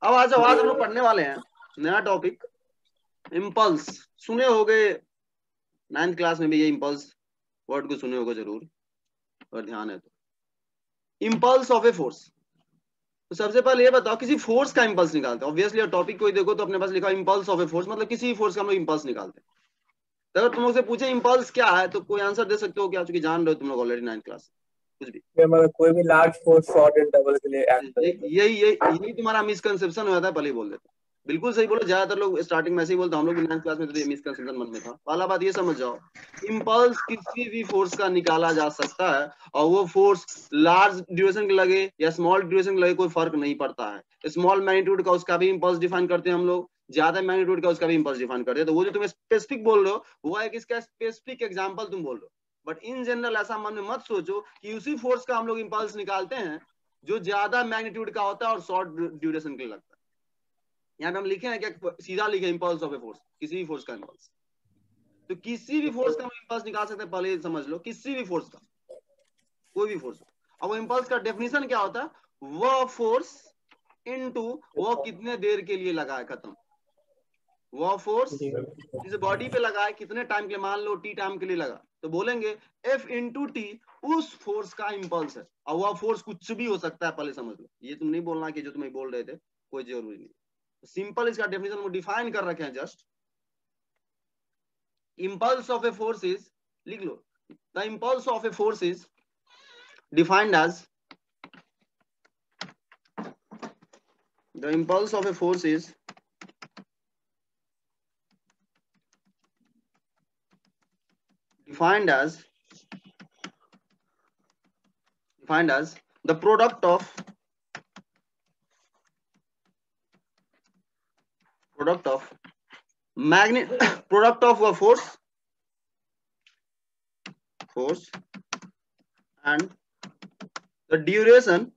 अब आज हम लोग पढ़ने वाले हैं नया टॉपिक, इम्पल्स। सुने होगे 9th क्लास में भी ये इम्पल्स वर्ड को सुने होगे जरूर, और ध्यान है तो। इम्पल्स ऑफ ए फोर्स, तो सबसे पहले ये बताओ किसी फोर्स का इम्पल्स निकालते हैं। ऑब्वियसली टॉपिक कोई देखो तो अपने पास लिखा इम्पल्स ऑफ ए फोर्स, मतलब किसी फोर्स का हम लोग इम्पल्स निकालते हैं। तो अगर तुम लोग से पूछे इम्पल्स क्या है तो कोई आंसर दे सकते हो क्या, चूंकि जान रहे हो तुम लोग ऑलरेडी 9th क्लास, कुछ भी। मतलब कोई भी लार्ज फोर्स शॉर्ट इंटरवल के लिए एक्ट करेगा। यही तुम्हारा मिसकंसेप्शन हो जाता है, पहले ही बोल देते हैं। बिल्कुल सही बोलो, ज्यादातर लोग स्टार्टिंग में ऐसे ही बोलते हैं, हम लोग भी 9th क्लास में तो ये मिसकंसेप्शन मन में था। पहला बात ये समझ जाओ, इम्पल्स किसी भी फोर्स का निकाला जा सकता है, और वो फोर्स लार्ज ड्यूरेशन के लगे या स्मॉल ड्यूरेशन के लगे कोई फर्क नहीं पड़ता है। स्मॉल मैग्नीट्यूड का उसका भी इम्पल्स डिफाइन करते हैं हम लोग, ज्यादा मैग्नीट्यूड का उसका भी इम्पल्स डिफाइन करते हैं। तो वो जो तुम स्पेसिफिक बोल रहे हो वो है कि इसका स्पेसिफिक एग्जाम्पल तुम बोल रहे हो, बट इन जनरल ऐसा मन में मत सोचो कि उसी फोर्स का हम लोग इम्पल्स निकालते हैं जो ज्यादा मैग्नीट्यूड का होता है और शॉर्ट ड्यूरेशन के लिए लगता है। यहाँ पे हम लिखे हैं क्या, सीधा लिखे इम्पल्स ऑफ ए फोर्स, किसी भी फोर्स का इम्पल्स। तो किसी भी फोर्स का हम इम्पल्स निकाल सकते हैं, पहले समझ लो, किसी भी फोर्स का, कोई भी फोर्स। अब वो इम्पल्स का डेफिनेशन क्या होता है, वो फोर्स इनटू वो कितने देर के लिए लगा है, खत्म। वो फोर्स जिस बॉडी पे लगा है कितने टाइम के लिए, मान लो टी टाइम के लिए लगा, तो बोलेंगे एफ इंटू टी उस फोर्स का इम्पल्स है। और वह फोर्स कुछ भी हो सकता है, पहले समझ लो। ये तुम नहीं बोलना कि जो तुम बोल रहे थे कोई जरूरी नहीं। सिंपल इसका डेफिनेशन वो डिफाइन कर रखे हैं just. Impulse of a force is, लिख लो, the impulse of a force is defined as, the impulse of a force is defined as the product of product of a force and the duration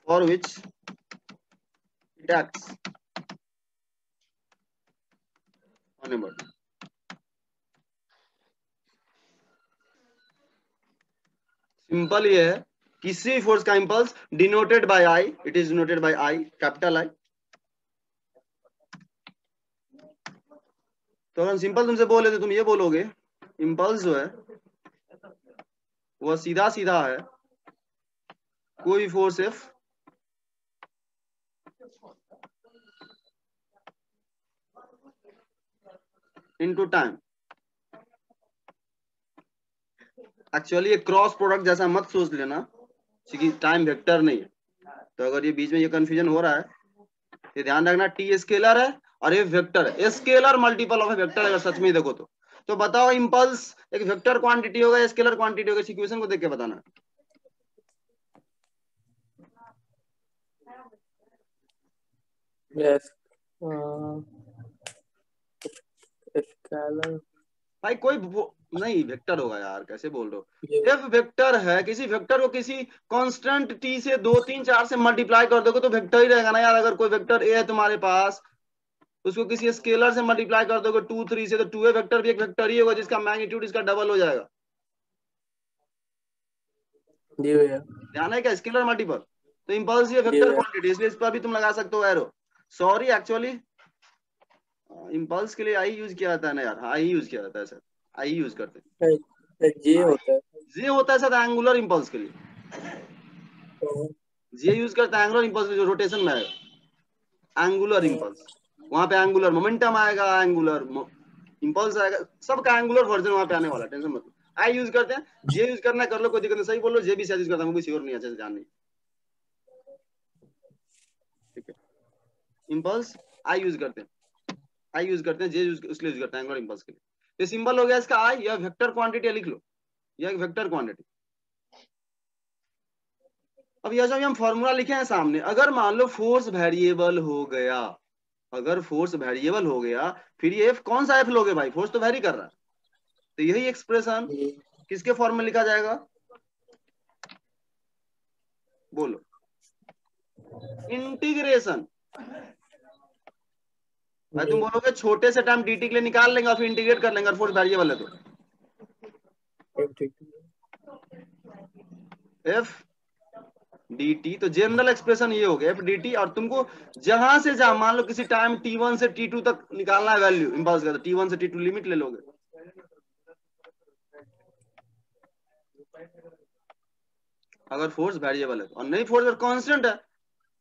for which it acts on a body। Simple ये है, किसी force का impulse denoted by I, it is denoted by I, capital I. तो अगर simple तुमसे बोले तो तुम ये बोलोगे इंपल्स जो है वह सीधा सीधा है कोई force F into time. Actually ये क्रॉस प्रोडक्ट जैसा मत सोच लेना, क्योंकि टाइम वेक्टर नहीं है। तो अगर ये बीच में ये कंफ्यूजन हो रहा है तो ध्यान रखना, टी स्केलर है और ये वेक्टर है। स्केलर मल्टीपल ऑफ वेक्टर अगर सच में देखो तो बताओ इंपल्स एक वेक्टर क्वांटिटी होगा या स्केलर क्वांटिटी होगा, इक्वेशन को देख के बताना। यस भाई कोई नहीं, वेक्टर होगा यार, कैसे बोल रहे हो। एफ वेक्टर है, किसी वेक्टर को किसी कांस्टेंट टी से 2 3 4 से मल्टीप्लाई कर दोगे तो वेक्टर ही रहेगा ना यार। अगर कोई वेक्टर ए है तुम्हारे पास, उसको किसी स्केलर से मल्टीप्लाई कर दोगे 2 3 से, तो 2 ए वेक्टर भी एक वेक्टर ही होगा जिसका मैग्नीट्यूड इसका डबल हो जाएगा। जी भैया, ध्यान है क्या, स्केलर मल्टीपल। तो इंपल्स ये वेक्टर क्वांटिटी, इसलिए इस पर भी तुम लगा सकते हो एरो। सॉरी एक्चुअली इंपल्स के लिए आई यूज किया जाता है ना यार, आई यूज किया जाता है सर, आई यूज करते हैं। जे होता है, जे होता है सर एंगुलर इंपल्स के लिए, जे यूज करता है एंगुलर इंपल्स जो रोटेशन में आएगा, एंगुलर इंपल्स। वहां पे एंगुलर मोमेंटम आएगा, एंगुलर इंपल्स आएगा, सबका एंगुलर वर्जन वहां पे आने वाला, टेंशन मत। आई यूज करते हैं, जे यूज करना कर लो, कोई दिक्कत नहीं। सही बोलो, जे भी शायद यूज करता हूँ, मुझे श्योर नहीं, अच्छे से जान नहीं। ठीक है, इंपल्स आई यूज करते हैं, आई यूज करते हैं, जे यूज इसलिए यूज करते हैं एंगुलर इंपल्स के लिए। ये सिंबल हो गया इसका आई, या वेक्टर क्वांटिटी लिख लो, यह एक वेक्टर क्वांटिटी। अब यह जो हम फॉर्मूला लिखे हैं सामने, अगर मान लो फोर्स वेरिएबल हो गया, अगर फोर्स वेरिएबल हो गया, फिर ये एफ कौन सा एफ लोगे भाई, फोर्स तो वेरी कर रहा है। तो यही एक्सप्रेशन किसके फॉर्म में लिखा जाएगा, बोलो, इंटीग्रेशन। भाई तुम बोलोगे छोटे से टाइम dt के लिए निकाल लेंगे और फिर इंटीग्रेट कर लेंगे, और फोर्स वेरिएबल है तो एफ dt, तो जनरल एक्सप्रेशन ये हो गया एफ dt, और तुमको जहां से जहां मान लो किसी टाइम t1 से t2 तक निकालना है वैल्यू इम्पल्स का, तो t1 से t2 लिमिट ले लोगे। अगर फोर्स वेरिएबल है और नहीं फोर्स कांस्टेंट है।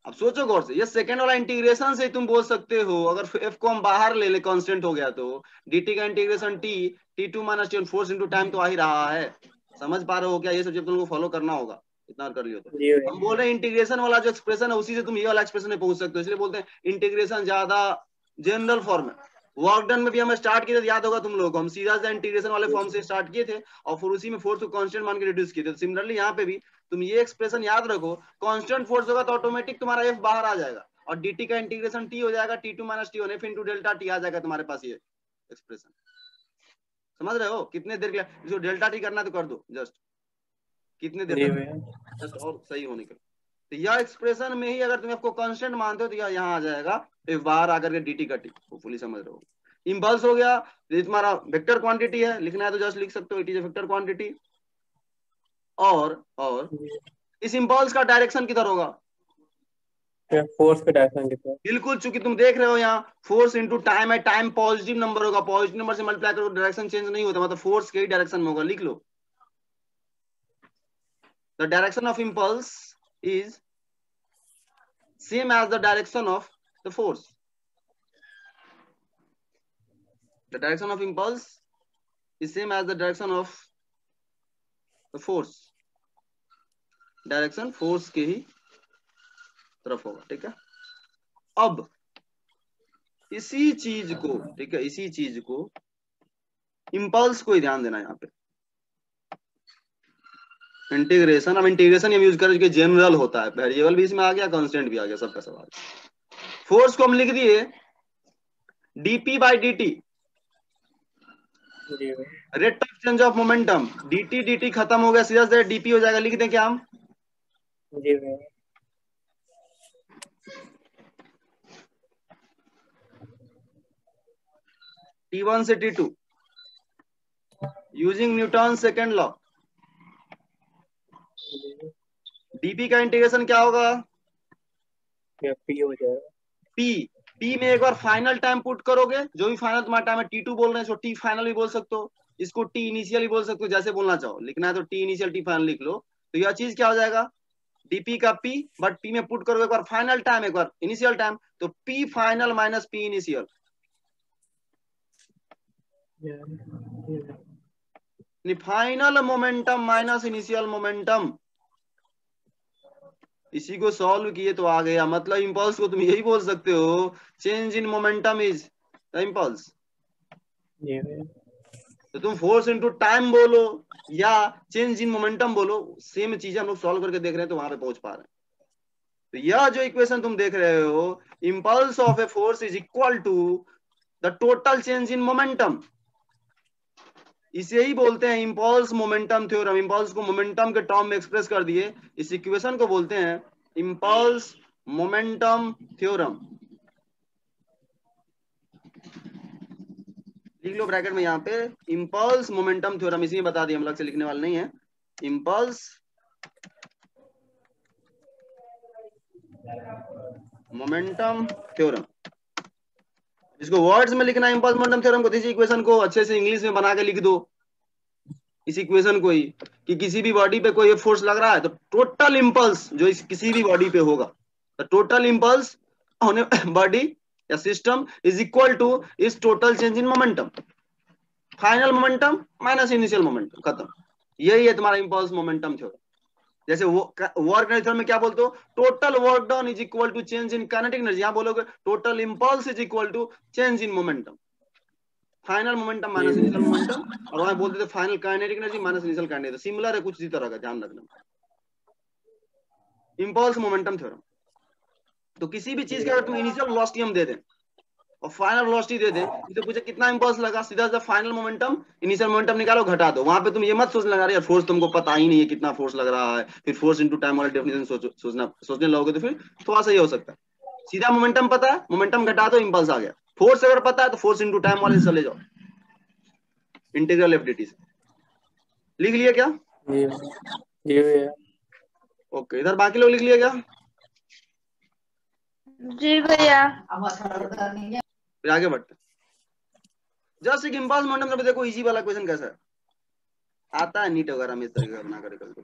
अब सोचो गौर से, ये सेकंड वाला इंटीग्रेशन से तुम बोल सकते हो, अगर एफ को हम बाहर ले ले कांस्टेंट हो गया तो dt का integration t2 minus T force into time तो आ ही रहा है। समझ पा रहे हो क्या? ये सब जब तुमको फॉलो करना होगा, इतना कर लियो तो। हम बोल रहे हैं इंटीग्रेशन वाला जो एक्सप्रेशन है उसी से तुम ये वाला एक्सप्रेशन में पहुंच सकते हो, इसलिए बोलते हैं इंटीग्रेशन ज्यादा जनरल फॉर्म है। वर्क डन में भी हम स्टार्ट किए थे, याद होगा तुम लोगों को, हम सीधा से इंटीग्रेशन वाले फॉर्म से स्टार्ट किए थे और फिर उसी में फोर्स को कांस्टेंट मान के रिड्यूस किए थे। सिमिलरली यहाँ पे भी तुम ये एक्सप्रेशन याद रखो, कांस्टेंट फोर्स होगा तो ऑटोमेटिक तुम्हारा एफ बाहर आ जाएगा और dt का इंटीग्रेशन t हो जाएगा, t2 minus t F into delta t आ जाएगा तुम्हारे पास ये एक्सप्रेशन। समझ रहे हो? कितने देर के लिए इसको डेल्टा टी करना तो कर दो, जस्ट कितने देर तक, जस्ट और सही होने के। तो यह एक्सप्रेशन में ही अगर तुम आपको कांस्टेंट मानते हो तो यह यहाँ आ जाएगा, फिर बाहर आकर के dt का t, फुली समझ रहे हो। इंपल्स हो गया, ये तुम्हारा वेक्टर क्वांटिटी है, लिखना है तो जस्ट लिख सकते हो, it is a vector quantity. और इस इंपल्स का डायरेक्शन किधर होगा? फोर्स का डायरेक्शन कितना? बिल्कुल, चूंकि तुम देख रहे हो यहाँ फोर्स इंटू टाइम है, टाइम पॉजिटिव नंबर होगा, पॉजिटिव नंबर से मल्टीप्लाई करो डायरेक्शन चेंज नहीं होता, मतलब फोर्स के ही डायरेक्शन में होगा। लिख लो, the direction of impulse is same as the direction of the force. The direction of impulse is same as the direction of the force. Direction force के ही तरफ होगा, ठीक है। अब इसी चीज को, ठीक है, इसी चीज को इंपल्स को ही ध्यान देना यहाँ पे, इंटीग्रेशन। अब इंटीग्रेशन हम यूज करें जो जनरल होता है, वेरिएबल भी इसमें आ गया, कांस्टेंट भी आ गया, सबका सब आ गया। फोर्स को हम लिख दिए dp by dt, rate of change of momentum, dt खत्म हो गया, सीधा से dp हो जाएगा। लिख दें क्या हम? जी t1 से t2 using Newton second law, dp का इंटीग्रेशन क्या होगा? p हो जाएगा। p में एक बार फाइनल टाइम पुट करोगे, जो भी फाइनल तुम्हारा टाइम है, t2 बोल रहे हैं, इसको t फाइनल भी बोल सकते हो, इसको t इनिशियल भी बोल सकते हो, जैसे बोलना चाहो। लिखना है तो t इनिशियल t फाइनल लिख लो। तो यह चीज क्या हो जाएगा? dp का p, बट p में पुट करोगे एक बार फाइनल टाइम, एक बार इनिशियल टाइम, तो p final minus p initial, final momentum minus initial momentum. इसी को सॉल्व किए तो आ गया, मतलब इंपल्स को तुम यही बोल सकते हो, change in momentum is the impulse. तो तुम फोर्स इनटू टाइम बोलो या चेंज इन मोमेंटम बोलो, सेम चीजें हम लोग सॉल्व करके देख रहे हैं, तो वहां पे पहुंच पा रहे हैं। तो यह जो इक्वेशन तुम देख रहे हो, impulse of a force is equal to the total change in momentum, इसे ही बोलते हैं इंपल्स मोमेंटम थ्योरम। इंपल्स को मोमेंटम के टर्म में एक्सप्रेस कर दिए, इस इक्वेशन को बोलते हैं इंपल्स मोमेंटम थ्योरम। लिख लो ब्रैकेट में यहाँ पे इंपल्स मोमेंटम थ्योरम, इसी में बता दिए, हम अलग से लिखने वाले नहीं है। इंपल्स मोमेंटम थ्योरम, इसको वर्ड्स में लिखना है इंपल्स मोमेंटम थ्योरम को। इस इक्वेशन को अच्छे से इंग्लिश में बना के लिख दो, इस इक्वेशन को ही, कि किसी भी बॉडी पे कोई फोर्स लग रहा है तो टोटल इंपल्स जो इस किसी भी बॉडी पे होगा, तो टोटल इंपल्स ऑन बॉडी या सिस्टम इज इक्वल टू इस total change in momentum, final momentum minus initial momentum, खत्म। यही है तुम्हारा इंपल्स मोमेंटम थ्योरम। जैसे वर्क थ्योरम में क्या बोलते हो? Total work done is equal to change in kinetic energy, यहां बोलोगे total impulse is equal to change in momentum, final momentum minus initial momentum, और वहां बोलते थे final kinetic energy minus initial kinetic, similar है कुछ इसी तरह का, ध्यान रखना। इंपल्स मोमेंटम थ्योरम, तो किसी भी चीज का अगर तुम इनिशियल वेलोसिटी हम दे दें और फाइनल वेलोसिटी दे दें, तो पूछे कितना इंपल्स लगा, सीधा सीधा फाइनल मोमेंटम इनिशियल मोमेंटम निकालो, घटा दो। वहां पे तुम ये मत सोचने लगा रहे फोर्स तुमको पता ही नहीं है कितना फोर्स लग रहा है, फिर फोर्स इनटू टाइम वाला डेफिनेशन सोचने लगोगे तो फिर थोड़ा सा ये हो सकता है। सीधा मोमेंटम पता है, मोमेंटम घटा दो, इंपल्स आ गया। फोर्स अगर पता है तो फोर्स इनटू टाइम वाले से चले जाओ, इंटीग्रल एफ dt से। लिख लिया क्या? जी ओके, इधर बाकी लोग लिख लिया क्या? जी भैया। फिर आगे बढ़ते। जस्ट एक इम्पल्स मोमेंटम में देखो इजी वाला क्वेश्चन कैसा है, आता है नीट वगैरह में इस तरीके का बना कर कल को।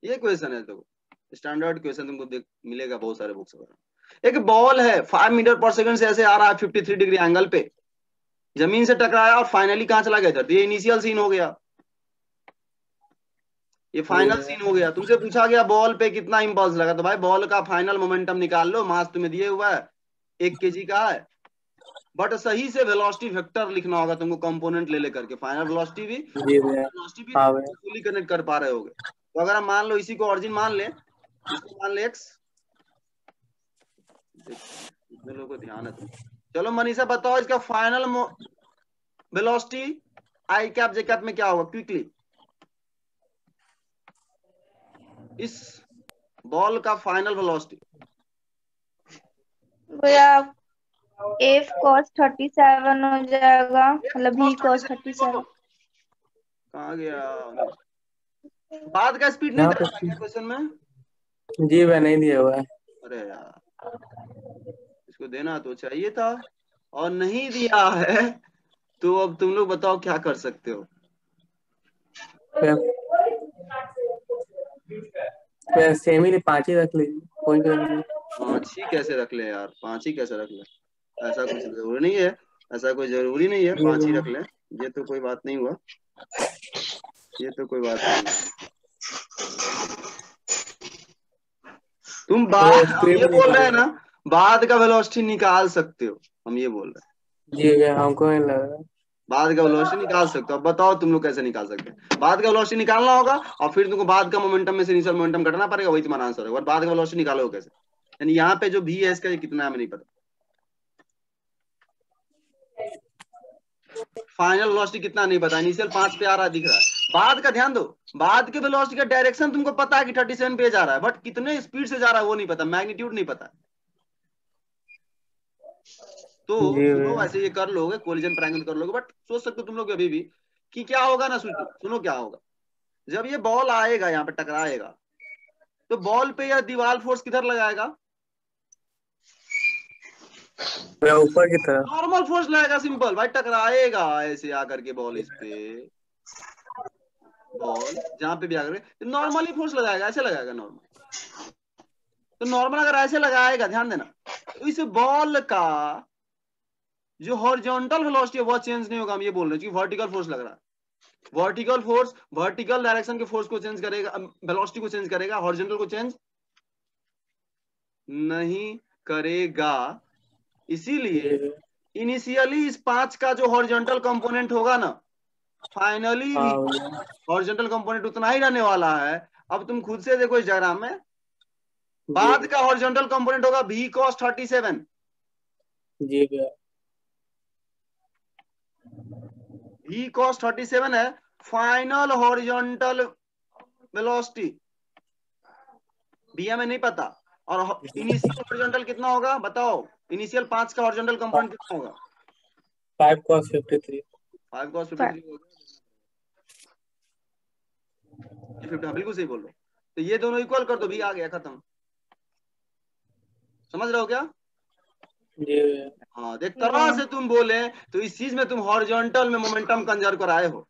ये क्वेश्चन है, देखो स्टैंडर्ड क्वेश्चन तुमको देख मिलेगा बहुत सारे बुक्स वगैरह। एक बॉल है 5 मीटर पर सेकंड से ऐसे आ रहा है 53 डिग्री एंगल पे, जमीन से टकराया और फाइनली कहां चला गया? इधर। ये इनिशियल सीन हो गया, ये फाइनल सीन हो गया। तुमसे पूछा गया बॉल पे कितना इंपल्स लगा, तो भाई बॉल का फाइनल मोमेंटम निकाल लो। मास तुम्हें दिए हुआ है 1 kg का है, बट सही से वेलोसिटी वेक्टर लिखना होगा तुमको, कंपोनेंट ले लेकर के। फाइनल वेलोसिटी भी वेलोसिटी भी फुली कनेक्ट कर पा रहे होगे। तो अगर हम मान लो इसी को ऑरिजिन मान ले, इसको मान ले x, इतने लोगों को ध्यान है तुम। चलो मनीषा बताओ इसका फाइनल वेलोसिटी आई कैप जे कैप में क्या होगा क्विकली? इस बॉल का फाइनल वेलोसिटी भैया F cos 37 हो जाएगा, मतलब V cos 37। कहाँ गया? बाद का स्पीड नहीं था क्या क्वेश्चन में? जी वह नहीं दिया हुआ है। अरे यार, इसको देना तो चाहिए था और नहीं दिया है, तो अब तुम लोग बताओ क्या कर सकते हो? सेम ही 5 ही रख लीजिए, कोई 5 ही कैसे रख ले यार, 5 ही कैसे रख ले? ऐसा कुछ जरूरी नहीं है, ऐसा कोई जरूरी नहीं है 5 ही रख ले। ये तो कोई बात नहीं हुआ, ये तो कोई बात नहीं। तुम हम ये बोल रहे हैं ना, बाद का वेलोसिटी निकाल सकते हो, हम ये बोल रहे हैं। जी हमको नहीं लग रहा बाद का वेलोसिटी निकाल सकते हो। अब बताओ तुम लोग कैसे निकाल सकते हैं? बाद का वेलोसिटी निकालना होगा और फिर तुमको बाद का मोमेंटम में से इनिशियल मोमेंटम घटाना पड़ेगा, वही तुम्हारा आंसर है। और बाद का वेलोसिटी निकालोगे कैसे? यानी यहाँ पे जो भी है इसका कितना है हमें नहीं पता। फाइनल वेलोसिटी कितना नहीं पता, इनिशियल 5 पे आ रहा दिख रहा है। बाद का ध्यान दो, बाद के वेलोसिटी का डायरेक्शन तुमको पता है कि 37 पे जा रहा है, बट कितने स्पीड से जा रहा है वो नहीं पता, मैग्नीट्यूड नहीं पता। तो सुनो, ऐसे ये कर लोगे, कोलिजन ट्रायंगल कर लोगे, बट सोच सकते हो तुम लोग अभी भी कि क्या होगा ना। सुनो क्या होगा, जब ये बॉल आएगा यहाँ पे टकराएगा, तो बॉल पे या दीवार फोर्स किधर लगाएगा? ऊपर की तरफ नॉर्मल फोर्स लगाएगा, सिंपल भाई। टकराएगा ऐसे आकर के बॉल, इस पे बॉल जहां पे भी आकर के नॉर्मली फोर्स लगाएगा, ऐसे लगाएगा नॉर्मल। तो नॉर्मल अगर ऐसे लगाएगा, ध्यान देना, तो इस बॉल का जो हॉरिजॉन्टल वेलोसिटी है वो चेंज नहीं होगा। हम ये बोल रहे हैं कि वर्टिकल फोर्स लग रहा है। वर्टिकल फोर्स वर्टिकल डायरेक्शन के फोर्स को चेंज करेगा, वेलोसिटी को चेंज करेगा, हॉरिजॉन्टल को चेंज नहीं करेगा। इसीलिए इनिशियली इस 5 का जो हॉरिजॉन्टल कंपोनेंट होगा ना, फाइनली भी हॉरिजॉन्टल कंपोनेंट उतना ही रहने वाला है। अब तुम खुद से देखो इस डायग्राम में, बाद का हॉरिजॉन्टल कंपोनेंट होगा V cos 37। जी V cos 37 है फाइनल हॉरिजॉन्टल वेलोसिटी, B हमें नहीं पता। और इनिशियल हॉरिजॉन्टल कितना होगा बताओ? इनिशियल 5 का हॉरिजॉन्टल कंपोनेंट कितना होगा? 5 cos 53। 5 cos 53 होगा। बिल्कुल सही बोल रहे हो। तो ये दोनों इक्वल कर दो, भी आ गया, खत्म। समझ रहे हो क्या? हाँ, देख तरह से तुम बोले तो इस चीज में तुम हॉरिजॉन्टल में मोमेंटम कंजर्व कराए हो।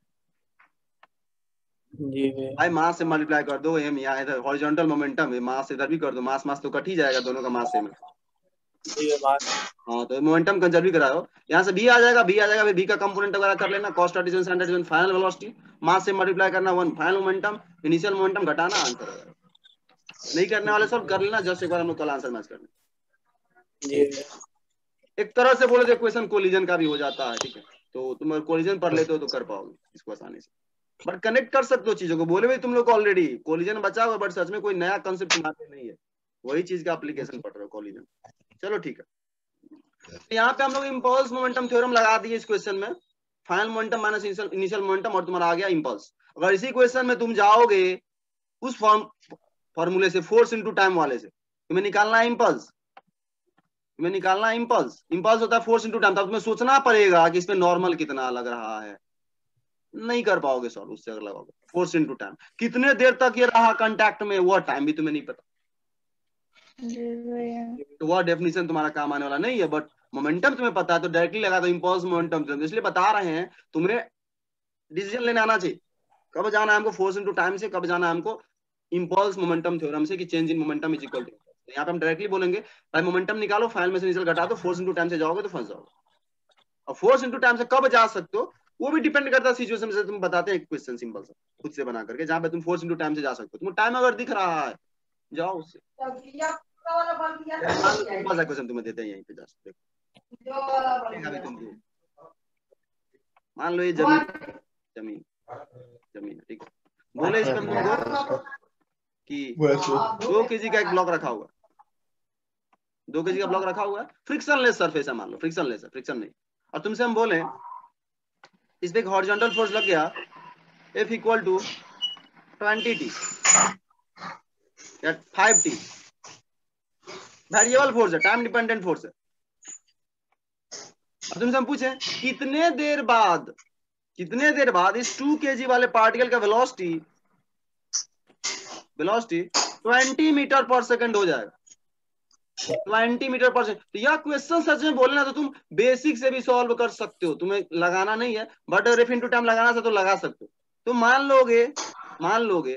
जी भाई मास से मल्टीप्लाई कर दो, एम यहाँ इधर हॉरिजॉन्टल मोमेंटम है, मास इधर भी कर दो, मास मास तो कट ही जाएगा, दोनों का मास सेम है। हाँ, तो मोमेंटम कंजर्व भी कराओ, यहाँ से भी आ जाएगा, भी आ जाएगा, फिर भी का कंपोनेंट वगैरह कर लेना, cos 37 sin 37 फाइनल वेलोसिटी, मास से मल्टीप्लाई करना 1 फाइनल मोमेंटम, इनिशियल मोमेंटम घटाना, आंसर होगा। नहीं करने वाले सब कर लेना, जस्ट एक बार हम लोग कल आंसर मैच कर लें। एक तरह से बोले तो क्वेश्चन कोलिजन का भी हो जाता है, ठीक है? तो तुम कोलिजन पढ़ लेते हो तो कर पाओगे इसको आसानी से, बट कनेक्ट कर सकते हो चीजों को। बोले भाई तुम लोग ऑलरेडी कोलिजन बचा हुआ, बट सच में कोई नया कंसेप्ट सुनाते नहीं है, वही चीज का एप्लीकेशन पढ़ रहे हो कोलिजन। चलो ठीक है, तो यहाँ पे हम लोग इम्पल्स मोमेंटम थ्योरम लगा दिए इस क्वेश्चन में, final momentum minus initial momentum, और तुम्हारा आ गया इम्पल्स। अगर इसी क्वेश्चन में तुम जाओगे उस फॉर्मूले से, फोर्स इंटू टाइम वाले से, तुम्हें निकालना है इम्पल्स। तुम्हें निकालना है इम्पल्स। इम्पल्स होता है फोर्स इंटू टाइम। तब तुम्हें सोचना पड़ेगा कि इसमें नॉर्मल कितना लग रहा है, नहीं कर पाओगे सॉल्व उससे अगर लगाओगे। फोर्स इंटू टाइम, कितने देर तक ये रहा कांटेक्ट में, वह टाइम भी तुम्हें नहीं पता, तो वह डेफिनेशन तुम्हारा काम आने वाला नहीं है। बट मोमेंटम तुम्हें पता है तो डायरेक्टली लगा दो इम्पल्स मोमेंटम। इसलिए बता रहे हैं तुम्हें डिसीजन लेने आना चाहिए, कब जाना है हमको फोर्स इंटू टाइम से, कब जाना है हमको इम्पल्स मोमेंटम थ्योरम से कि change in momentum is equal to. यहाँ पे हम डायरेक्टली बोलेंगे भाई मोमेंटम निकालो, फाइनल में से इनिशियल घटा दो, फोर्स इंटू टाइम से जाओगे तो फंस जाओगे। और फोर्स इंटू टाइम से कब जा सकते हो वो भी डिपेंड करता है सिचुएशन से। तुम बताते हैं एक क्वेश्चन सिंपल सा खुद से बना करके, जहां पे तुम फोर्स इंटू टाइम से जा सकते हो। तुम्हें टाइम अगर दिख रहा है जाओ उससे। सिंपल सा क्वेश्चन तुम्हें देते हैं यहीं पे, जा सकते मान लो ये जमीन जमीन जमीन ठीक है, बोले इसमें तुमको कि 2 kg का एक ब्लॉक रखा हुआ है, 2 kg का ब्लॉक रखा हुआ है, फ्रिक्शनलेस सरफेस है, मान लो फ्रिक्शनलेस है, फ्रिक्शन नहीं। और तुमसे हम बोले इस पे एक हॉरिजॉन्टल फोर्स लग गया F इक्वल टू 20T या 5T, वेरिएबल फोर्स है, टाइम डिपेंडेंट फोर्स है। और तुमसे हम पूछे कितने देर बाद इस 2 kg वाले पार्टिकल का वेलोसिटी 20 मीटर पर सेकंड हो जाएगा, 20 मीटर पर सेकंड। तो यह क्वेश्चन सच में बोलना तो तुम बेसिक से भी सॉल्व कर सकते हो, तुम्हें लगाना नहीं है, बट रेफ इनटू टाइम लगाना था तो लगा सकते हो। तो मान लोगे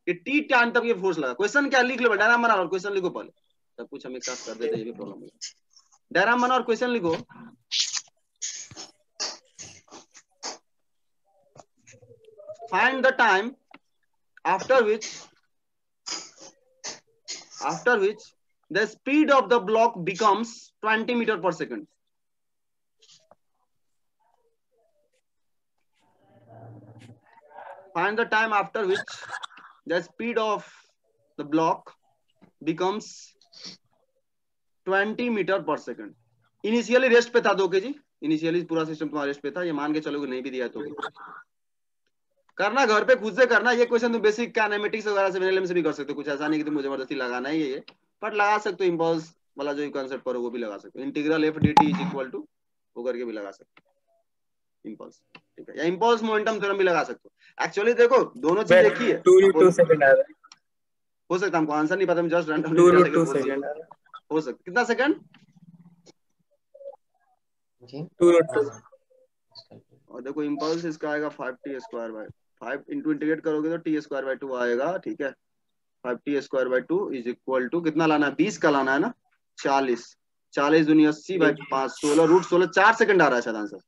कि टी टाइम तक ये फोर्स लगा। क्वेश्चन क्या लिख लो, डायग्राम बना और क्वेश्चन लिखो पहले, सब कुछ हम एक साथ कर देते, ये भी प्रॉब्लम है। डायग्राम बना और क्वेश्चन लिखो। Find the time after which the speed of the block becomes 20 meter per second. Find the time after which the speed of the block becomes 20 meter per second. Initially rest पे था 2 kg, initially पूरा system तुम्हारा rest पे था, ये मान के चलोगे नहीं भी दिया तो करना घर पे खुद से करना। ये क्वेश्चन तुम बेसिक काइनेमेटिक्स वगैरह से से भी कर सकते हो, कुछ ऐसा नहीं कि तुम जबरदस्ती लगाना है ये, बट लगा सकते हो। इम्पल्स वाला जो कॉन्सेप्ट पर वो भी लगा सकते हो, integral F D T is equal to वो करके भी लगा सकते हो इम्पल्स, ठीक है, या इम्पल्स मोमेंटम थ्योरम भी लगा सकते हो। एक्चुअली देखो दोनों चीज देखी है, 2 सेकंड आ रहा है, हो सकता है हमको आंसर नहीं पता, हम जस्ट रैंडमली 2 सेकंड आ रहा है, हो सकता कितना सेकंड जी 2 और देखो इम्पल्स इसका आएगा 5t square bye 5 into integrate करोगे तो t स्क्वायर बाय 2 आएगा, ठीक है। 5t square by 2 is equal to कितना लाना है, 20 का लाना है ना, 40 दूनी 80 बाय 5 16 रूट 16, 4 सेकंड आ रहा है शायद आंसर,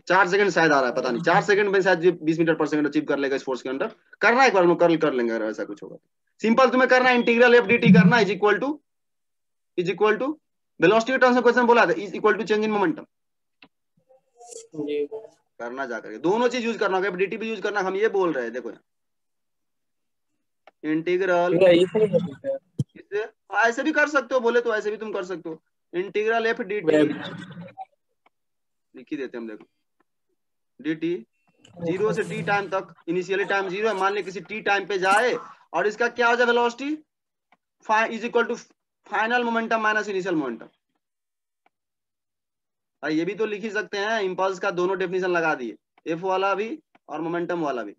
4 सेकंड शायद आ रहा है, पता नहीं 4 सेकंड में शायद 20 मीटर पर सेकंड अचीव कर लेगा इस फोर्स के अंदर। करना एक बार हम कर लेंगे अगर ऐसा कुछ होगा। सिंपल तुम्हें करना है इंटीग्रल एफ डी टी करना इज इक्वल टू वेलोसिटी के टर्म्स में क्वेश्चन बोला था is equal to change in momentum करना जा करके दोनों चीज यूज करना होगा, एफडीटी भी यूज करना। हम ये बोल रहे हैं देखो इंटीग्रल इससे ऐसे भी कर सकते हो, बोले तो ऐसे भी तुम कर सकते हो। इंटीग्रल एफ डी टी लिख ही देते हम, देखो डी टी 0 से टी टाइम तक, इनिशियली टाइम 0 है, मान लिया किसी टी टाइम पे जाए और इसका क्या हो जाए velocity is equal to final momentum minus initial momentum. ये भी तो लिख ही सकते हैं, इंपल्स का दोनों डेफिनेशन लगा दिए, एफ वाला भी और मोमेंटम वाला भी।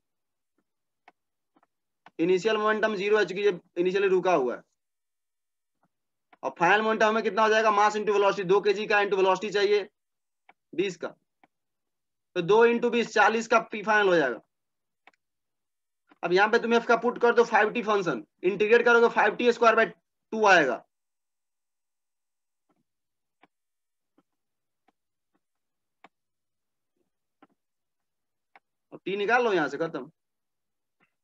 इनिशियल मोमेंटम 0 है चूंकि इनिशियली रुका हुआ है, और फाइनल मोमेंटम में कितना हो जाएगा, मास इंटू वेलोसिटी, 2 kg का इंटू वेलोसिटी चाहिए 20 का, तो 2 इंटू 20 40 का पी फाइनल हो जाएगा। अब यहाँ पे तुम एफ का पुट कर दो 5t फंक्शन, इंटीग्रेट करोगे 5t स्क्वायर बाय 2 आएगा। टी निकाल लो यहां से, खत्म।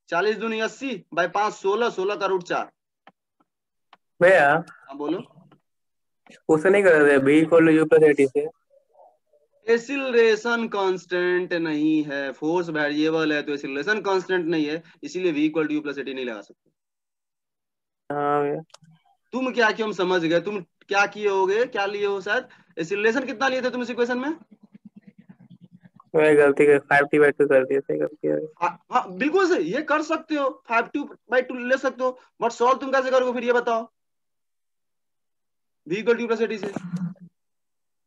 40 दूनी 80 बाय 5 16 का रूट 4। भैया हाँ बोलो, उसे नहीं कर रहे v equal to u plus a t से एक्सीलरेशन कांस्टेंट नहीं है, फोर्स वेरिएबल है तो एक्सीलरेशन कांस्टेंट नहीं है, इसीलिए v equal to u plus a t नहीं लगा सकते। हाँ भैया तुम क्या किए हम समझ गए, तुम क्या किए होगे, क्या लिए हो शायद, एक्सीलरेशन कितना लिए थे तुम इस इक्वेशन में, मैं गलती कर 5t/2 कर दिया, सही गलती है। हाँ बिल्कुल सही, ये कर सकते हो 5t/2 ले सकते हो, बट सॉल्व तुम कैसे करोगे फिर ये बताओ। v equal two plus 86।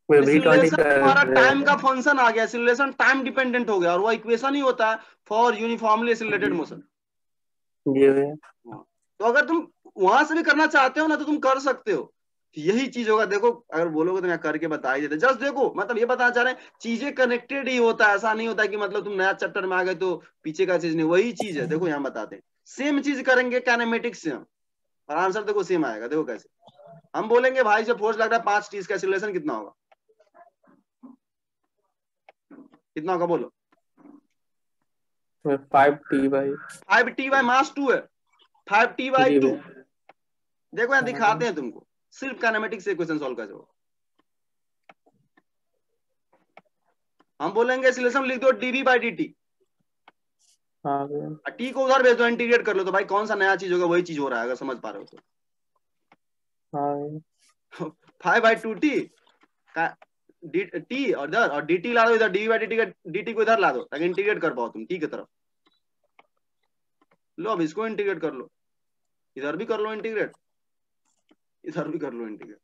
V20 acceleration तुम्हारा टाइम का फंक्शन आ गया, एक्सीलरेशन टाइम डिपेंडेंट हो गया, और वो इक्वेशन ही होता है फॉर यूनिफॉर्मली एक्सीलरेटेड मोशन। जी भैया। तो अगर तुम वहां से भी करना चाहते हो ना तो तुम कर सकते हो, यही चीज होगा। देखो अगर बोलोगे तो मैं करके बता ही देते, जस्ट देखो, मतलब ये बताना चाह रहे हैं चीजें कनेक्टेड ही होता है, ऐसा नहीं होता कि मतलब तुम नया चैप्टर में आ गए तो पीछे का चीज नहीं, वही चीज है। देखो यहाँ बताते हैं, सेम चीज करेंगे काइनेमेटिक्स से हम, और आंसर देखो सेम आएगा। देखो कैसे हम बोलेंगे भाई जब फोर्स लग रहा है 5T, इसका एक्सीलरेशन कितना होगा, कितना होगा बोलो। 5T भाई, 5T बाई मास 2 है, 5T बाई जी 2। भैया। देखो यहाँ दिखाते हैं तुमको, सिर्फ काइनेमेटिक्स से क्वेश्चन सॉल्व कैसे होगा। हम बोलेंगे एक्सीलरेशन लिख दो dv बाई dt, हाँ भैया। टी को उधर भेज दो, इंटीग्रेट कर लो, तो भाई कौन सा नया चीज होगा, वही चीज हो रहा है, अगर समझ पा रहे हो तो। हाँ 5/2t का टी और इधर, और dt ला दो इधर, dv बाई dt का dt को इधर ला दो ताकि इंटीग्रेट कर पाओ तुम टी की तरफ। लो अब इसको इंटीग्रेट कर लो, इधर भी कर लो इंटीग्रेट, इधर भी कर लो इंटीग्रेट।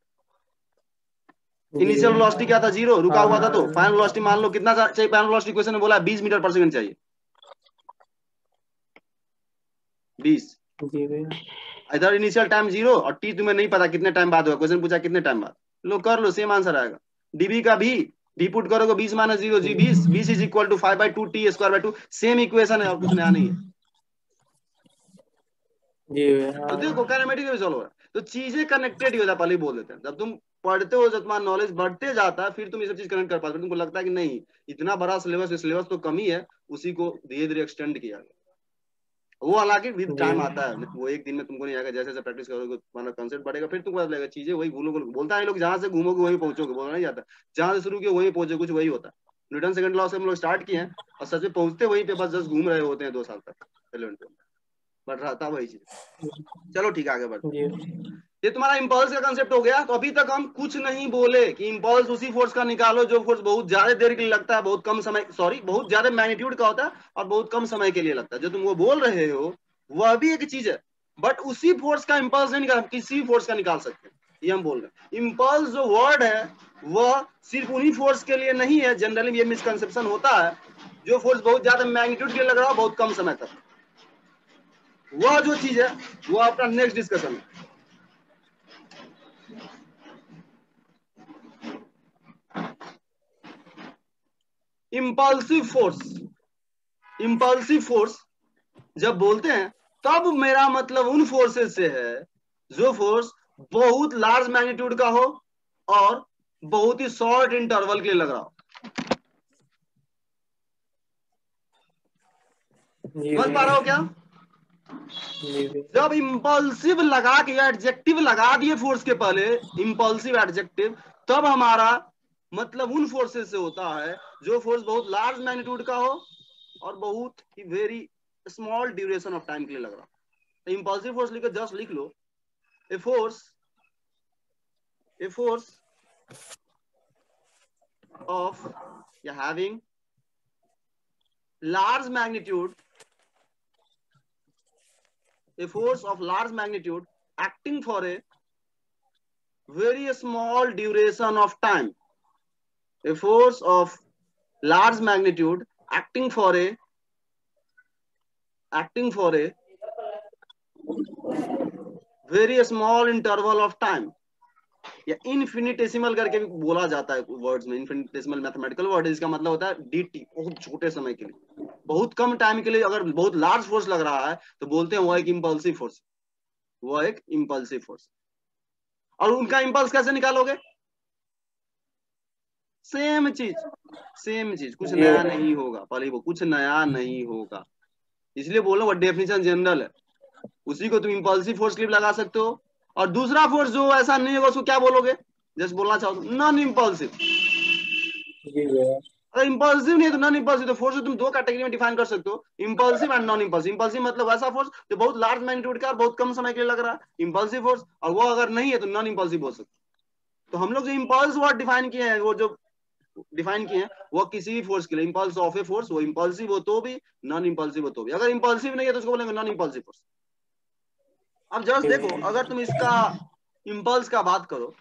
इनिशियल वेलोसिटी क्या था, 0, रुका हुआ था, तो फाइनल वेलोसिटी मान लो कितना चाहिए, फाइनल वेलोसिटी क्वेश्चन में बोला 20 मीटर पर सेकंड चाहिए, 20। जी भैया। इधर इनिशियल टाइम 0 और टी तुम्हें नहीं पता कितने टाइम बाद होगा, क्वेश्चन पूछा कितने टाइम बाद, लो कर लो, सेम आंसर आएगा। डीबी का भी पुट करोगे 20 माइनस 0 जी 20, 20 is equal to 5/2t square by 2, same equation है और कुछ नया नहीं है। जी भैया। तो देखो काइनेमेटिक्स में सॉल्व हो रहा है, तो चीजें कनेक्टेड ही हो जाता, पहले ही बोल देते हैं। जब तुम पढ़ते हो, जब तुम्हारा नॉलेज बढ़ते जाता है, फिर तुम ये सब चीज कनेक्ट कर पाते हो, तुमको लगता है कि नहीं इतना बड़ा सिलेबस, सिलेबस तो कम ही है, उसी को धीरे धीरे एक्सटेंड किया गया। वो हालांकि विद टाइम आता है, वो एक दिन में तुमको नहीं आएगा, जैसे जैसे प्रैक्टिस करोगे तुम्हारा कंसेप्ट बढ़ेगा, फिर तुमको पता लगेगा, चीजें वही भूलोगे, बोलता है लोग जहां से घूमोगे वहीं पहुंचोगे, बोलना नहीं जाता, जहां से शुरू किया वहीं पहुंचोगे, कुछ वही होता है। न्यूटन सेकंड लॉ से हम लोग स्टार्ट किए हैं और सच में पहुंचते वहीं पे, बस जस्ट घूम रहे होते हैं 2 साल तक, बट रहता वही चीज। चलो ठीक है आगे बढ़ते हैं। ये तुम्हारा इंपल्स का कंसेप्ट हो गया। तो अभी तक हम कुछ नहीं बोले कि इंपल्स उसी फोर्स का निकालो जो फोर्स बहुत ज्यादा देर के लिए लगता है, बहुत कम समय, बहुत ज्यादा मैग्नीट्यूड का होता है और बहुत कम समय के लिए लगता है। जो तुम वो बोल रहे हो वह भी एक चीज है, बट उसी फोर्स का इंपल्स नहीं निकाल, किसी फोर्स का निकाल सकते हैं, ये हम बोल रहे हैं। इंपल्स जो वर्ड है वह सिर्फ उन्हीं फोर्स के लिए नहीं है, जनरली ये मिसकंसेप्शन होता है, जो फोर्स बहुत ज्यादा मैग्नीट्यूड के लिए लग रहा हो बहुत कम समय तक, वह जो चीज है वो अपना नेक्स्ट डिस्कशन है। इंपल्सिव फोर्स, इंपल्सिव फोर्स जब बोलते हैं तब मेरा मतलब उन फोर्सेस से है जो फोर्स बहुत लार्ज मैग्नीट्यूड का हो और बहुत ही शॉर्ट इंटरवल के लिए लग रहा हो। समझ पा रहे हो क्या? जब इंपल्सिव लगा के एडजेक्टिव लगा दिए फोर्स के पहले, इंपल्सिव एडजेक्टिव, तब हमारा मतलब उन फोर्सेस से होता है जो फोर्स बहुत लार्ज मैग्नीट्यूड का हो और बहुत ही very small duration of time के लिए लग रहा हो। इंपल्सिव फोर्स लिखो, जस्ट लिख लो a force of having large magnitude, a force of large magnitude acting for a very small duration of time, a force of large magnitude acting for a very small interval of time, या infinitesimal करके भी बोला जाता है words में। Infinitesimal mathematical word है, इसका मतलब होता है dt, बहुत छोटे समय के लिए, बहुत कम टाइम के लिए अगर बहुत लार्ज फोर्स लग रहा है तो बोलते हैं वो एक इंपल्सिव फोर्स, वो एक इंपल्सिव फोर्स। और उनका इंपल्स कैसे निकालोगे? सेम चीज, कुछ नया नहीं होगा, पहले वो कुछ नया नहीं होगा, इसलिए बोलो वो डेफिनेशन जनरल है, उसी को तुम इंपल्सिव फोर्स के लिए लगा सकते हो। और दूसरा फोर्स जो ऐसा नहीं होगा उसको क्या बोलोगे? जस्ट बोलना चाहो तो नॉन इंपल्सिव। अगर इंपल्सिव नहीं है तो नॉन इंपल्सिव, तो फोर्स तुम 2 कैटेगरी में डिफाइन कर सकते हो, impulsive and non impulsive. Impulsive मतलब ऐसा फोर्स जो बहुत लार्ज मैग्नीट्यूड का और बहुत कम समय के लिए लग रहा है, इंपल्सिव फोर्स, और वो अगर नहीं है तो नॉन इंपल्सिव बोल सकते। तो हम लोग जो इंपल्स वर्ड डिफाइन किए हैं, वो जो डिफाइन किए हैं वो किसी भी फोर्स के लिए, इंपल्स ऑफ ए फोर्स, वो इंपल्सिव हो तो भी, नॉन इंपल्सिव हो तो भी। अगर इंपल्सिव नहीं है तो उसको बोलेंगे नॉन इंपल्सिव फोर्स। अब जस्ट देखो, अगर तुम इसका इंपल्स का बात करो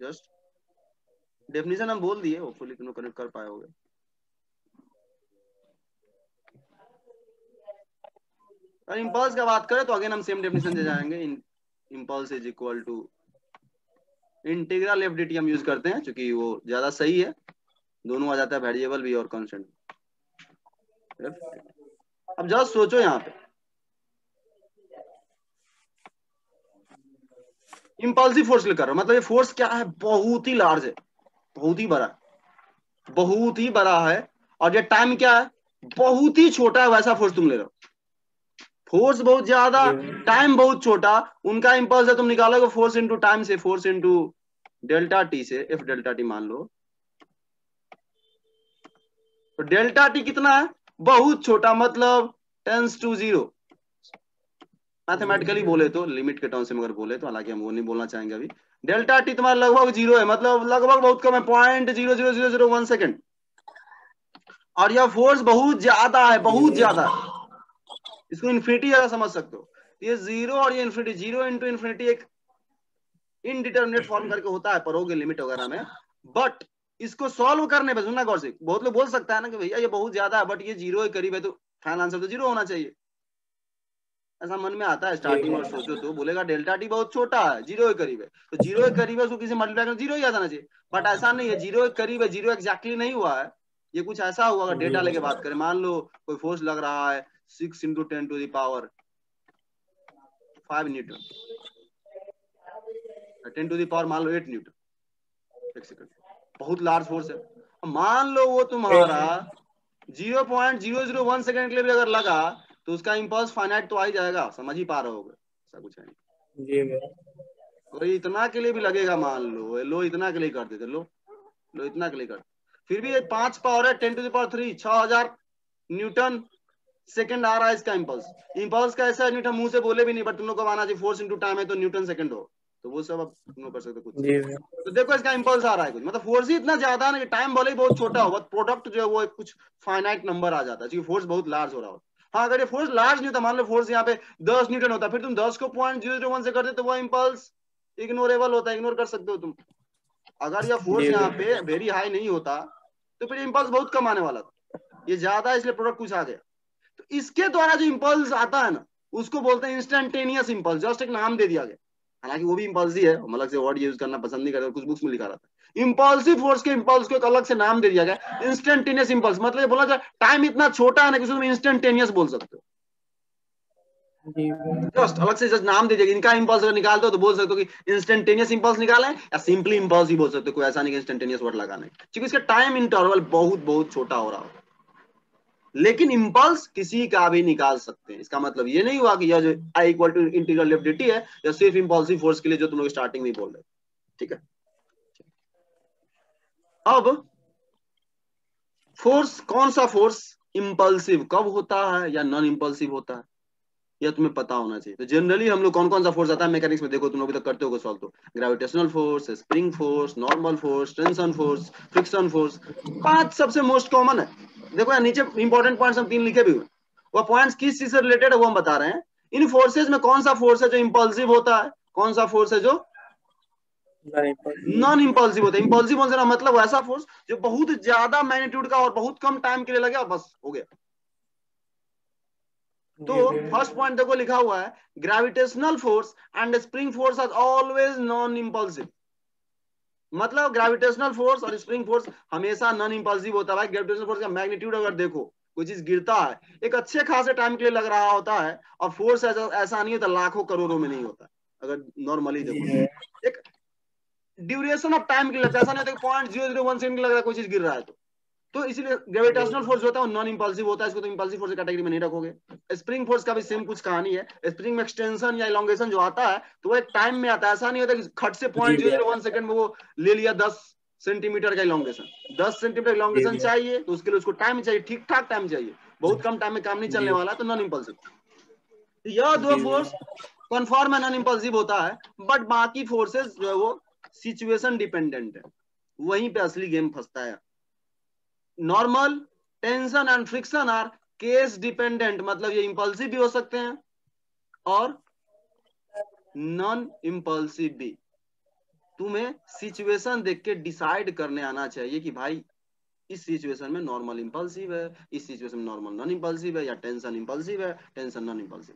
जस्ट डेफिनेशन हम बोल दिए, होपफुली तुम कनेक्ट कर पाए होगे। और इम्पल्स का बात करें तो अगेन हम सेम डेफिनेशन से जाएंगे। Impulse is equal to integral F D T हम यूज करते हैं क्योंकि वो ज्यादा सही है, दोनों आ जाता है, वेरिएबल भी और कांस्टेंट। अब जस्ट सोचो यहाँ पे इम्पल्सिव फोर्स कर रहा हूं, मतलब ये फोर्स क्या है, बहुत ही लार्ज है, बहुत ही बड़ा, बहुत ही बड़ा है, और ये टाइम क्या है, बहुत ही छोटा है, वैसा फोर्स तुम ले रहे हो। फोर्स बहुत ज्यादा, टाइम बहुत छोटा, उनका इम्पल्स है, तुम निकालोगे फोर्स इंटू टाइम से, फोर्स इंटू डेल्टा टी से, एफ डेल्टा टी मान लो, तो डेल्टा टी कितना है, बहुत छोटा, मतलब टेंस टू 0। मैथमेटिकली बोले तो, लिमिट के टर्म से मगर बोले तो, हालांकि हम वो नहीं बोलना चाहेंगे अभी, डेल्टा टी तुम्हारा लगभग 0 है, मतलब लगभग बहुत कम है, 0.00001 सेकेंड, और यह फोर्स बहुत ज्यादा है, बहुत ज्यादा, इसको इन्फिनिटी ज्यादा समझ सकते हो। ये 0 और ये इन्फिनिटी, 0 इंटू इन्फिनिटी एक इनडिटर्मिनेट फॉर्म करके होता है पढ़ोगे लिमिट वगैरह में, बट इसको सॉल्व करने पे सुनना गौर से, बहुत लोग बोल सकता है ना कि भैया ये बहुत ज्यादा है, बट ये 0 के करीब है, तो फाइनल आंसर तो 0 होना चाहिए, ऐसा मन में आता है स्टार्टिंग में, सोचो तो बोलेगा डेल्टा टी बहुत छोटा है, 0 के करीब है, तो 0 के करीब है, उसको किसी मल्टीप्लाई कर 0 ही आ जाना चाहिए, बट ऐसा नहीं है, 0 के करीब है, 0 एग्जैक्टली नहीं हुआ है, ये कुछ ऐसा हुआ। अगर डेटा लेके बात करें, मान लो कोई फोर्स लग रहा है 6 into 10 to the power 5 newton, 10 to the power मान लो 8 न्यूटन, एक सेकंड, बहुत लार्ज फोर्स है, मान लो वो तुम्हारा 0.001 सेकंड के लिए भी अगर लगा तो उसका इंपल्स फाइनाइट तो आ ही जाएगा, समझ ही पा रहे होगे, ऐसा कुछ है नहीं जी। तो इतना के लिए भी लगेगा, मान लो इतना के लिए कर देते, लो इतना के लिए कर, फिर भी 5 पावर है 10 to the power 3, 6000 newton second आ रहा है इसका इंपल्स। इंपल्स का ऐसा न्यूटन मुंह से बोले भी नहीं, बट तुम लोग को आना चाहिए, फोर्स इंटू टाइम है तो न्यूटन सेकंड हो, तो वो सब अब तुम लोग कर सकते हो कुछ। तो देखो इसका इंपल्स आ रहा है कुछ, मतलब फोर्स ही इतना ज्यादा है ना कि टाइम भले ही बहुत छोटा हो, प्रोडक्ट जो है वो कुछ फाइनाइट नंबर आ जाता है, क्योंकि फोर्स बहुत लार्ज हो रहा हो। हाँ, अगर ये फोर्स लार्ज नहीं होता, मान लो फोर्स यहाँ पे 10 न्यूटन होता, फिर तुम 10 को 0.001 से करते तो वो इंपल्स इग्नोरेबल होता है, इग्नोर कर सकते हो तुम। अगर यह फोर्स यहाँ पे वेरी हाई नहीं होता तो फिर इंपल्स बहुत कम आने वाला था, ये ज्यादा इसलिए प्रोडक्ट कुछ आ गया। तो इसके द्वारा जो इंपल्स आता है ना, उसको बोलते हैं इंस्टेंटेनियस इंपल्स, जस्ट एक नाम दे दिया गया, हालांकि वो भी इंपल्स ही है, हम अलग से वर्ड यूज करना पसंद नहीं करते, कुछ बुक्स में लिखा रहता है। इंपल्सिव फोर्स के इंपल्स को एक अलग से नाम दे दिया गया, इंस्टेंटेनियस इंपल्स, मतलब ये बोला जाए टाइम इतना छोटा है ना कि तुम इंस्टेंटेनियस बोल सकते हो, जस्ट अलग से जस्ट नाम दे दिया। इनका इंपल्स अगर निकालते हो तो बोल सकते हो कि इंस्टेंटेनियस इंपल्स निकाला है, या सिंपली इंपल्स ही बोल सकते हो, कोई ऐसा नहीं कि इंस्टेंटेनियस वर्ड लगाना है, क्योंकि इसका टाइम इंटरवल बहुत बहुत छोटा हो रहा हो। लेकिन इंपल्स किसी का भी निकाल सकते हैं, इसका मतलब ये नहीं हुआ कि यह जो I equal to integral F D T है, या सिर्फ इंपल्सिव फोर्स के लिए जो तुम लोग स्टार्टिंग में बोल रहे, ठीक है। अब फोर्स, कौन सा फोर्स इंपल्सिव कब होता है या नॉन इंपल्सिव होता है, यह तुम्हें पता होना चाहिए। तो जनरली हम लोग कौन कौन सा फोर्स आता है मैकेनिक्स में, देखो तुम लोग तो करते हो सॉल्व, तो gravitational force, spring force, normal force, tension force, friction force, 5 सबसे मोस्ट कॉमन है। देखो यार नीचे इंपॉर्टेंट पॉइंट्स हम 3 लिखे भी हुए, वो पॉइंट्स किस चीज से रिलेटेड है वो हम बता रहे हैं। इन फोर्सेज में कौन सा फोर्स है जो इंपल्सिव होता है, कौन सा फोर्स है जो नॉन इंपल्सिव होता है। इंपल्सिव होने का मतलब ऐसा फोर्स जो बहुत ज्यादा मैग्नीट्यूड का और बहुत कम टाइम के लिए लगे और बस हो गया। तो फर्स्ट पॉइंट देखो लिखा हुआ है, gravitational force and spring force are always non impulsive, मतलब ग्रेविटेशनल फोर्स और स्प्रिंग फोर्स हमेशा नॉन इंपल्सिव होता है। भाई ग्रेविटेशनल फोर्स का मैग्नीट्यूड अगर देखो, कोई चीज गिरता है एक अच्छे खासे टाइम के लिए लग रहा होता है, और फोर्स ऐसा नहीं होता, लाखों करोड़ों में नहीं होता। अगर नॉर्मली देखो एक ड्यूरेशन ऑफ टाइम के लिए लगता है, ऐसा नहीं होता 0.001 सेकंड लग रहा है कोई चीज गिर रहा है तो इसीलिए ग्रेविटेशनल फोर्स होता है वो नॉन इंपल्सिव होता है, इसको तो इंपल्सिव फोर्स कैटेगरी में नहीं रखोगे। स्प्रिंग फोर्स का भी सेम कुछ कहानी है, स्प्रिंग में एक्सटेंशन या इलोंगेशन जो आता है तो वो एक टाइम में आता है, ऐसा नहीं होता कि खट से 0.001 सेकंड में वो ले लिया 10 सेंटीमीटर का इलोंगेशन। 10 सेंटीमीटर इलोंगेशन चाहिए तो उसके लिए उसको टाइम चाहिए, ठीक ठाक टाइम चाहिए, बहुत कम टाइम में काम नहीं चलने वाला, तो नॉन इंपल्सिव। यह दो फोर्स कन्फर्म है नॉन इंपल्सिव होता है, बट बाकी फोर्सेस जो है वो सिचुएशन डिपेंडेंट है, वहीं पे असली गेम फंसता है। Normal, tension and friction are case dependent, मतलब ये इंपल्सिव भी हो सकते हैं और नॉन इंपल्सिव भी। तुम्हें सिचुएशन देख के डिसाइड करने आना चाहिए कि भाई इस सिचुएशन में नॉर्मल इंपल्सिव है, इस सिचुएशन में नॉर्मल नॉन इंपल्सिव है, या टेंशन इंपल्सिव है, टेंशन नॉन इंपल्सिव।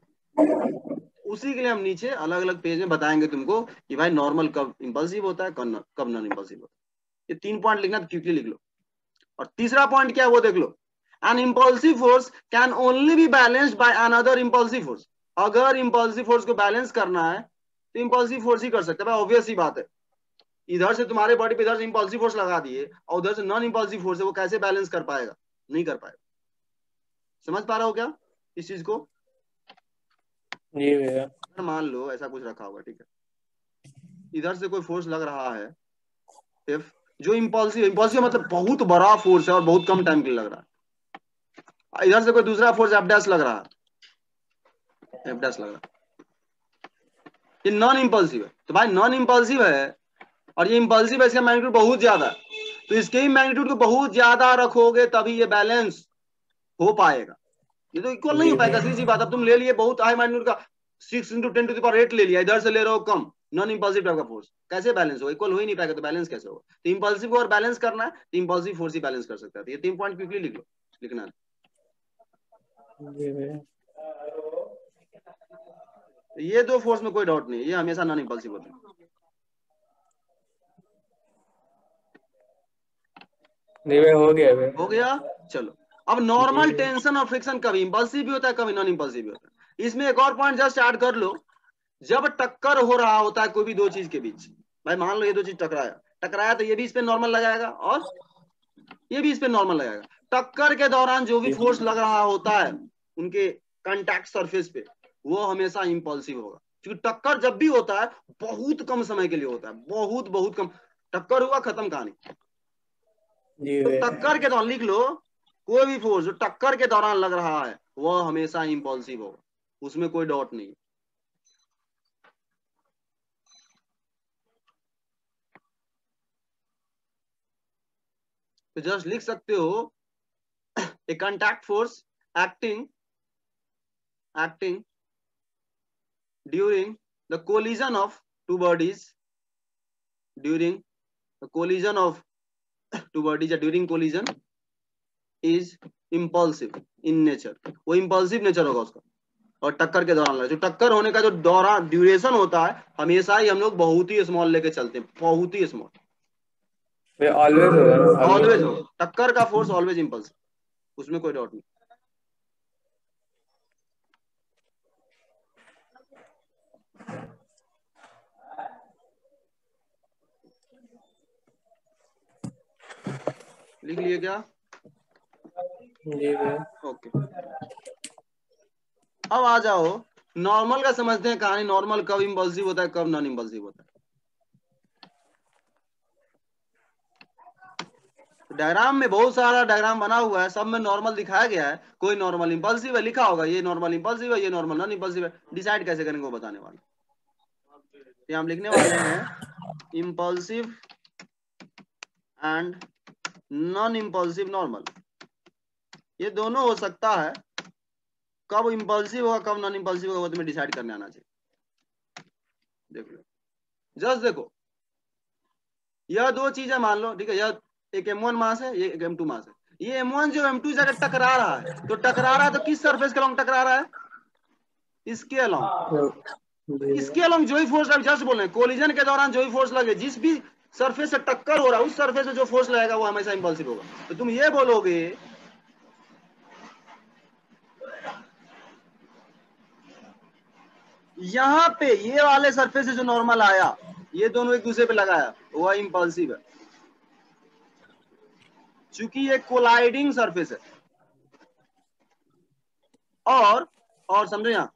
उसी के लिए हम नीचे अलग अलग पेज में बताएंगे तुमको कि भाई नॉर्मल कब इंपल्सिव होता है, कब नॉन इंपल्सिव होता है। ये 3 पॉइंट लिखना, क्विकली लिख लो। और तीसरा पॉइंट क्या है वो देख लो, an impulsive force can only be balanced by another impulsive force. अगर इंपल्सिव फोर्स को बैलेंस करना है तो इंपल्सिव फोर्स ही कर सकता है, भाई ऑब्वियस ही बात है। इधर से तुम्हारे बॉडी पे इधर से इंपल्सिव फोर्स लगा दिए और उधर से नॉन इंपल्सिव फोर्स है, वो कैसे बैलेंस कर पाएगा? नहीं कर पाएगा। समझ पा रहे हो क्या इस चीज को? जी भैया। मान लो ऐसा कुछ रखा होगा, ठीक है, इधर से कोई फोर्स लग रहा है इफ, जो इंपल्सिव मतलब बहुत बड़ा फोर्स है और बहुत कम टाइम के लिए लग रहा है। इधर से कोई दूसरा फोर्स एफ डैश लग रहा है, एफ डैश लग रहा है, ये नॉन इंपल्सिव है। तो भाई नॉन इंपल्सिव है और ये इंपल्सिव है, इसका मैग्नीट्यूड बहुत ज्यादा है, तो इसके ही मैग्नीट्यूड को बहुत ज्यादा रखोगे तभी ये बैलेंस हो पाएगा। ये तो इक्वल नहीं हो पाएगा, सीधी सी बात। अब तुम ले लिए बहुत हाई मैग्नीट्यूड का 6 × 10⁸ ले लिया, इधर से ले रहे हो कम नॉन इंपल्सिव टाइप का फोर्स, कैसे बैलेंस होगा? इक्वल हो ही नहीं पाएगा, तो बैलेंस कैसे होगा? तो इंपल्सिव को और बैलेंस करना है तो इंपल्सिव फोर्स ही बैलेंस कर सकता है। तो ये 3 पॉइंट क्विकली लिख लो, लिखना है। जी भैया। तो ये 2 फोर्स में कोई डाउट नहीं, ये हमेशा नॉन इंपल्सिव होते हैं। जी भैया, हो गया भैया। हो गया, चलो। अब नॉर्मल टेंशन और फ्रिक्शन कभी इंपल्सिव भी होता है, कभी नॉन इंपल्सिव भी होता है। इसमें एक और पॉइंट जस्ट ऐड कर लो, जब टक्कर हो रहा होता है कोई भी दो चीज के बीच, भाई मान लो ये दो चीज टकराया तो ये भी इस पे नॉर्मल लगाएगा और ये भी इस पे नॉर्मल लगाएगा। टक्कर के दौरान जो भी फोर्स लग रहा होता है उनके कांटेक्ट सरफेस पे, वो हमेशा इंपल्सिव होगा, क्योंकि टक्कर जब भी होता है बहुत कम समय के लिए होता है, बहुत बहुत कम। टक्कर हुआ, खत्म कहानी। तो टक्कर के दौरान लिख लो, कोई भी फोर्स जो टक्कर के दौरान लग रहा है वह हमेशा इंपल्सिव होगा, उसमें कोई डाउट नहीं। तो जस्ट लिख सकते हो a contact force acting during the collision of two bodies, during the collision of two bodies या during collision is impulsive in nature. वो इंपल्सिव नेचर होगा उसका। और टक्कर के दौरान लगा, जो टक्कर होने का जो दौरान ड्यूरेशन होता है हमेशा ही हम लोग बहुत ही स्मॉल लेके चलते हैं, बहुत ही स्मॉल। ऑलवेज होगा ना? ऑलवेज हो, टक्कर का फोर्स ऑलवेज इंपल्सिव, उसमें कोई डाउट नहीं। लिख लिए क्या? जी भैया। ओके, अब आ जाओ नॉर्मल का समझते हैं कहानी। नॉर्मल कब इंपल्सिव होता है, कब नॉन इंपल्सिव होता है? डायग्राम में बहुत सारा डायग्राम बना हुआ है, सब में नॉर्मल दिखाया गया है। कोई नॉर्मल इंपल्सिव है लिखा होगा, ये नॉर्मल इंपल्सिव है, ये नॉर्मल नॉन इंपल्सिव है। डिसाइड कैसे करेंगे वो बताने वाले। ये हम लिखने वाले हैं impulsive and non impulsive normal. ये दोनों हो सकता है, कब इंपल्सिव होगा कब नॉन इंपल्सिव होगा वो तुम्हें डिसाइड करने आना चाहिए। देख लो, जस्ट देखो, यह दो चीजें मान लो, ठीक है, यह एक M1 मास है, ये एक M2 मास है। ये M1 जो M2 से अगर टकरा रहा है तो टकरा रहा है तो किस सरफेस के अलॉन्ग टकरा रहा है? इसके अलॉन्ग। इसके अलॉन्ग जो ही फोर्स लगे, जस्ट बोल रहे हैं कोलिजन के दौरान जो ही फोर्स लगे, जिस भी सरफेस से टक्कर हो रहा है उस सरफेस में जो फोर्स लगेगा वो हमेशा इंपल्सिव होगा। तो तुम ये बोलोगे यहाँ पे ये वाले सरफेस से जो नॉर्मल आया, ये दोनों एक दूसरे पे लगाया, वह इंपल्सिव है, चूंकि ये कोलाइडिंग सरफेस है। और समझो यहाँ,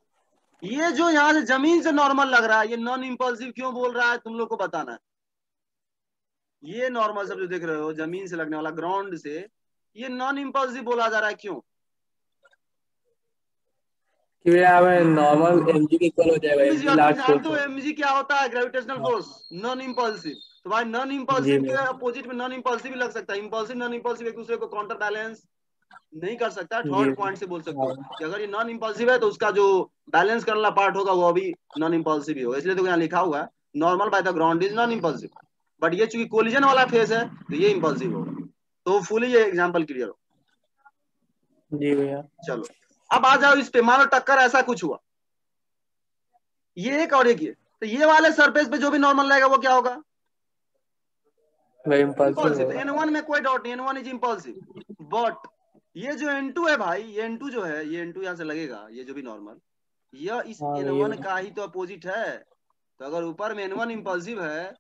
ये जो यहाँ से जमीन से नॉर्मल लग रहा है ये नॉन इंपल्सिव क्यों बोल रहा है तुम लोग को बताना है। ये नॉर्मल सब जो देख रहे हो जमीन से लगने वाला, ग्राउंड से, ये नॉन इंपल्सिव बोला जा रहा है। क्यों? नॉर्मल mg के इक्वल हो जाएगा। तो mg क्या होता है? Gravitational force, non impulsive. तो भाई नॉन इंपल्सिव के अपोजिट में नॉन इंपल्सिव भी लग सकता है। इंपल्सिव नॉन इंपल्सिव एक दूसरे को काउंटर बैलेंस नहीं कर सकता। थर्ड पॉइंट से बोल सकते हो कि अगर ये नॉन इंपल्सिव है तो उसका जो बैलेंस करने वाला पार्ट होगा वो अभी नॉन इंपल्सिव ही होगा। इसलिए तो यहाँ लिखा हुआ है normal by the ground is non impulsive, but ये चूंकि कोलिजन वाला फेज है तो ये इंपल्सिव होगा। तो फुली ये एग्जांपल क्लियर हो। जी भैया। चलो अब आ जाओ इस पे, मानो टक्कर ऐसा कुछ हुआ, ये एक और एक ये, तो ये वाले सरफेस पे जो भी नॉर्मल रहेगा वो क्या होगा? वही इंपल्सिव इंपल्सिव। होगा। N1 में कोई डाउट नहीं, N1 इज इंपल्सिव, बट ये जो N2 है भाई, ये N2 जो है, ये N2 यहाँ से लगेगा, ये जो भी नॉर्मल, यह इस हाँ N1 भैया। का ही तो अपोजिट है। तो अगर ऊपर में N1 इंपल्सिव है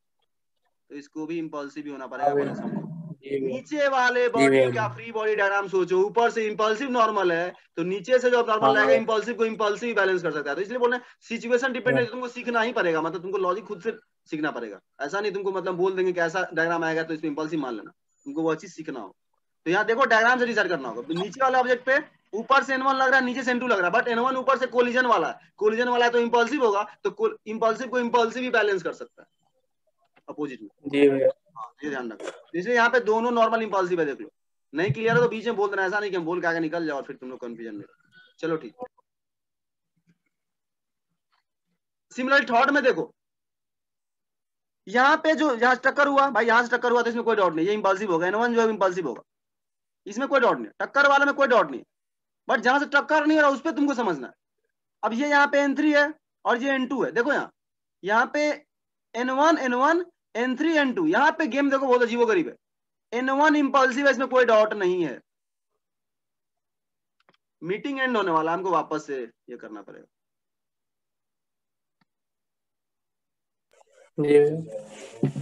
तो इसको भी इंपल्सिव ही होना हाँ पड़ेगा, बोले भैया। समझो। जी भैया। नीचे वाले जी बॉडी भैया। का फ्री बॉडी डायग्राम सोचो, ऊपर से इंपल्सिव नॉर्मल है तो नीचे से जो हाँ नॉर्मल रहेगा भैया। इंपल्सिव को इंपल्सिव बैलेंस कर सकता है। तो इसलिए बोल रहे हैं सिचुएशन डिपेंडेंट है, तुमको सीखना ही पड़ेगा, मतलब तुमको लॉजिक खुद से सीखना पड़ेगा। ऐसा नहीं तुमको मतलब बोल देंगे कि ऐसा डायग्राम आएगा तो इसमें इंपल्सिव मान लेना, तुमको वो चीज सीखना हो। तो यहाँ देखो डायग्राम से डिसाइड करना होगा, नीचे वाले ऑब्जेक्ट पे ऊपर से N1 लग रहा है, नीचे से N2 लग रहा है, बट N1 ऊपर से कोलिजन वाला है, कोलिजन वाला है तो इंपल्सिव होगा, तो इंपल्सिव को इंपल्सिव ही बैलेंस कर सकता है अपोजिट में। जी भैया। हाँ ये ध्यान रखो, इसलिए यहाँ पे दोनों नॉर्मल इंपल्सिव है, देख लो। नहीं क्लियर है तो बीच में बोल देना, ऐसा नहीं कि हम बोल के आगे निकल जाओ और फिर तुम लोग कंफ्यूजन में। चलो ठीक। सिमिलर थर्ड में देखो, यहाँ पे जो यहाँ टक्कर हुआ भाई, यहाँ से टक्कर हुआ तो इसमें कोई डाउट नहीं, ये इंपल्सिव होगा, N1 जो है इंपल्सिव होगा, इसमें कोई डाउट नहीं, टक्कर वाले में कोई डाउट नहीं। बट जहां से टक्कर नहीं हो रहा उस पर तुमको समझना है। अब ये यहाँ पे N3 है और ये N2 है, देखो यहाँ पे N1 N1 N3 N2, यहाँ पे गेम देखो बहुत अजीबो गरीब है। N1 इंपल्सिव है, इसमें कोई डाउट नहीं है। मीटिंग एंड होने वाला, हमको वापस से ये करना पड़ेगा। जी भैया।